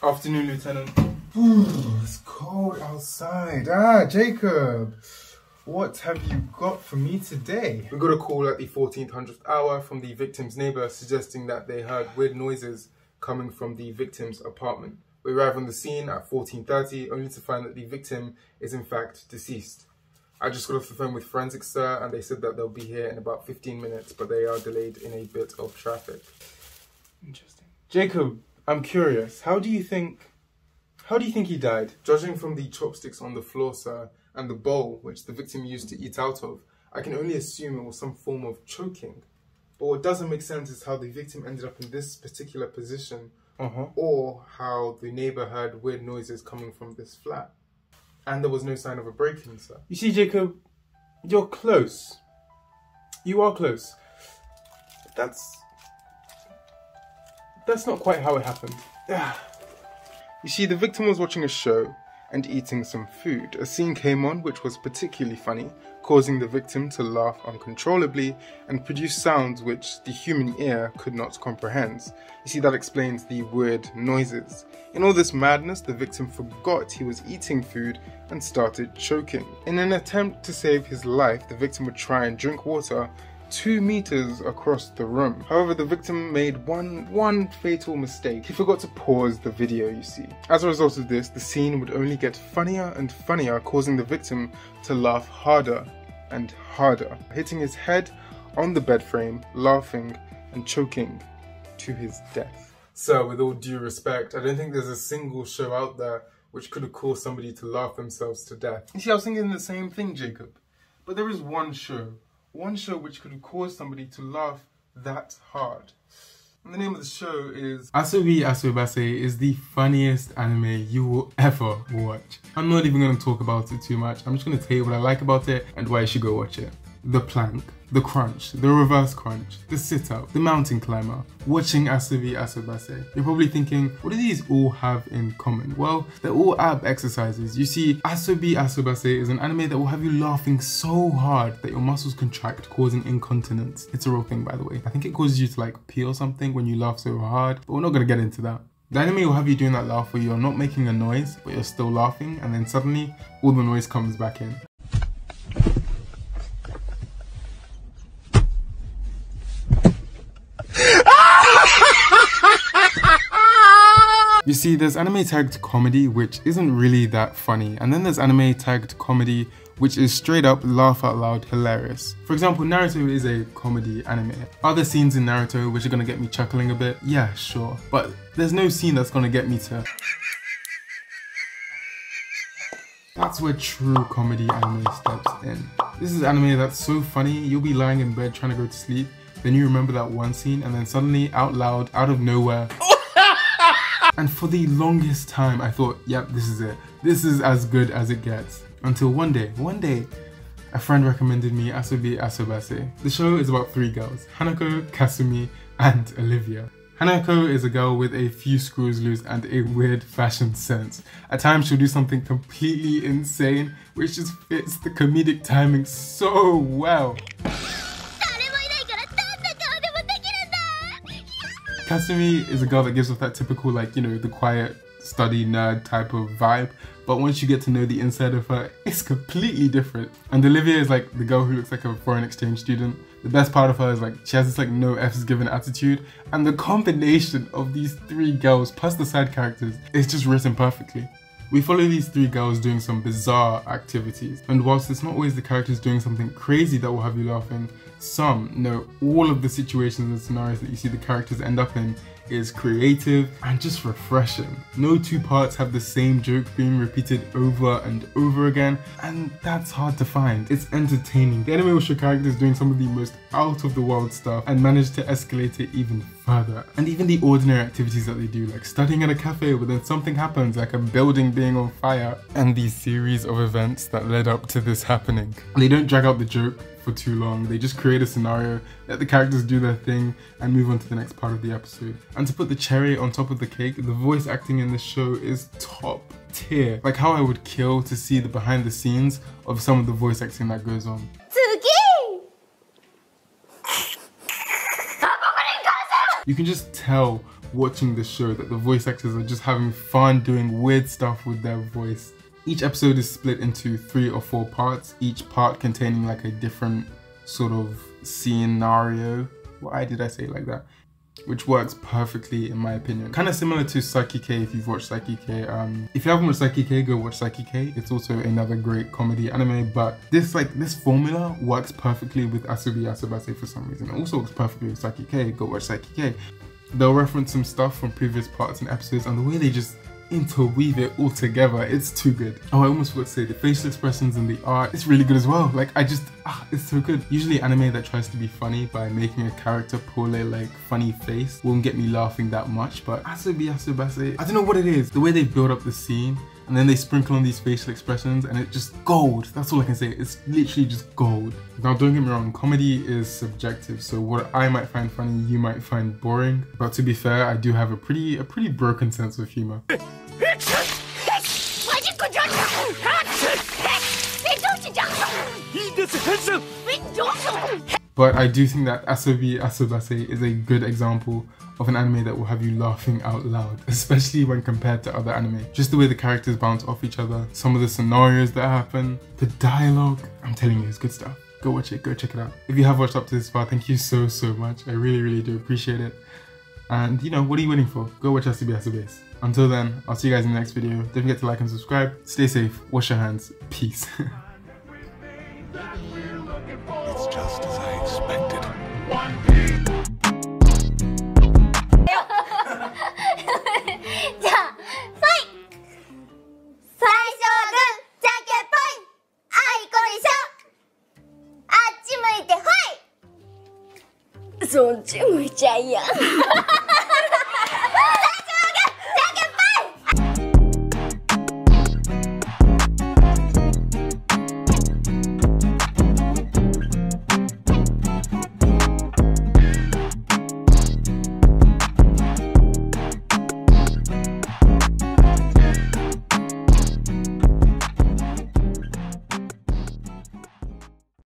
Afternoon, Lieutenant. It's cold outside. Jacob, what have you got for me today? We got a call at the 1400th hour from the victim's neighbour suggesting that they heard weird noises coming from the victim's apartment. We arrive on the scene at 14:30 only to find that the victim is in fact deceased. I just got off the phone with forensics, sir, and they said that they'll be here in about 15 minutes, but they are delayed in a bit of traffic. Interesting. Jacob, I'm curious. How do you think he died? Judging from the chopsticks on the floor, sir, and the bowl which the victim used to eat out of, I can only assume it was some form of choking. But what doesn't make sense is how the victim ended up in this particular position, or how the neighbour heard weird noises coming from this flat. And there was no sign of a break-in, sir. You see, Jacob, you're close. You are close. That's not quite how it happened. You see, the victim was watching a show and eating some food. A scene came on which was particularly funny, causing the victim to laugh uncontrollably and produce sounds which the human ear could not comprehend. You see, that explains the weird noises. In all this madness, the victim forgot he was eating food and started choking. In an attempt to save his life, the victim would try and drink water 2 meters across the room. However, the victim made one fatal mistake. He forgot to pause the video, you see. As a result of this, the scene would only get funnier and funnier, causing the victim to laugh harder and harder, hitting his head on the bed frame, laughing and choking to his death. Sir, with all due respect, I don't think there's a single show out there which could have caused somebody to laugh themselves to death. You see, I was thinking the same thing, Jacob. But there is one show which could have caused somebody to laugh that hard. And the name of the show is Asobi Asobase is the funniest anime you will ever watch. I'm not even going to talk about it too much. I'm just going to tell you what I like about it and why you should go watch it. The plank, the crunch, the reverse crunch, the sit-up, the mountain climber, watching Asobi Asobase. You're probably thinking, what do these all have in common? Well, they're all ab exercises. You see, Asobi Asobase is an anime that will have you laughing so hard that your muscles contract, causing incontinence. It's a real thing, by the way. I think it causes you to like pee or something when you laugh so hard, but we're not going to get into that. The anime will have you doing that laugh where you're not making a noise, but you're still laughing, and then suddenly all the noise comes back in. You see, there's anime tagged comedy, which isn't really that funny, and then there's anime tagged comedy, which is straight up laugh out loud hilarious. For example, Naruto is a comedy anime. Are there scenes in Naruto which are gonna get me chuckling a bit? Yeah, sure. But there's no scene that's gonna get me to... That's where true comedy anime steps in. This is anime that's so funny, you'll be lying in bed trying to go to sleep, then you remember that one scene, and then suddenly, out loud, out of nowhere, and for the longest time, I thought, yep, this is it. This is as good as it gets. Until one day, a friend recommended me Asobi Asobase. The show is about 3 girls, Hanako, Kasumi, and Olivia. Hanako is a girl with a few screws loose and a weird fashion sense. At times she'll do something completely insane, which just fits the comedic timing so well. Kasumi is a girl that gives off that typical, like, you know, the quiet, study nerd type of vibe, but once you get to know the inside of her, it's completely different. And Olivia is like the girl who looks like a foreign exchange student. The best part of her is like, she has this like no F's given attitude, and the combination of these 3 girls plus the side characters is just written perfectly. We follow these 3 girls doing some bizarre activities, and whilst it's not always the characters doing something crazy that will have you laughing, all of the situations and scenarios that you see the characters end up in is creative and just refreshing. No 2 parts have the same joke being repeated over and over again, and that's hard to find. It's entertaining. The anime will show characters doing some of the most out of the world stuff and manage to escalate it even further. And even the ordinary activities that they do, like studying at a cafe but then something happens, like a building being on fire, and the series of events that led up to this happening. They don't drag out the joke for too long. They just create a scenario, let the characters do their thing, and move on to the next part of the episode. And to put the cherry on top of the cake, the voice acting in this show is top tier. Like how I would kill to see the behind the scenes of some of the voice acting that goes on. You can just tell watching the show that the voice actors are just having fun doing weird stuff with their voice. Each episode is split into 3 or 4 parts, each part containing like a different sort of scenario. Why did I say it like that? Which works perfectly in my opinion. Kind of similar to Saiki-K if you've watched Saiki-K. If you haven't watched Saiki-K, go watch Saiki-K. It's also another great comedy anime, but this formula works perfectly with Asobi Asobase for some reason. It also works perfectly with Saiki-K. Go watch Saiki-K. They'll reference some stuff from previous parts and episodes, and the way they just interweave it all together, it's too good. Oh, I almost forgot to say, the facial expressions and the art, it's really good as well. Like, it's so good. Usually anime that tries to be funny by making a character pull a like funny face won't get me laughing that much, but Asobi Asobase, I don't know what it is. The way they build up the scene and then they sprinkle on these facial expressions and it's just gold. That's all I can say. It's literally just gold. Now don't get me wrong, comedy is subjective, so what I might find funny, you might find boring. But to be fair, I do have a pretty broken sense of humor. But I do think that Asobi Asobase is a good example of an anime that will have you laughing out loud, especially when compared to other anime. Just the way the characters bounce off each other, some of the scenarios that happen, the dialogue, I'm telling you, it's good stuff. Go watch it, go check it out. If you have watched up to this far, thank you so much. I really do appreciate it. And you know, what are you waiting for? Go watch Asobi Asobase. Until then, I'll see you guys in the next video. Don't forget to like and subscribe. Stay safe, wash your hands, peace. It's just as I expected. So そっち向いちゃいや。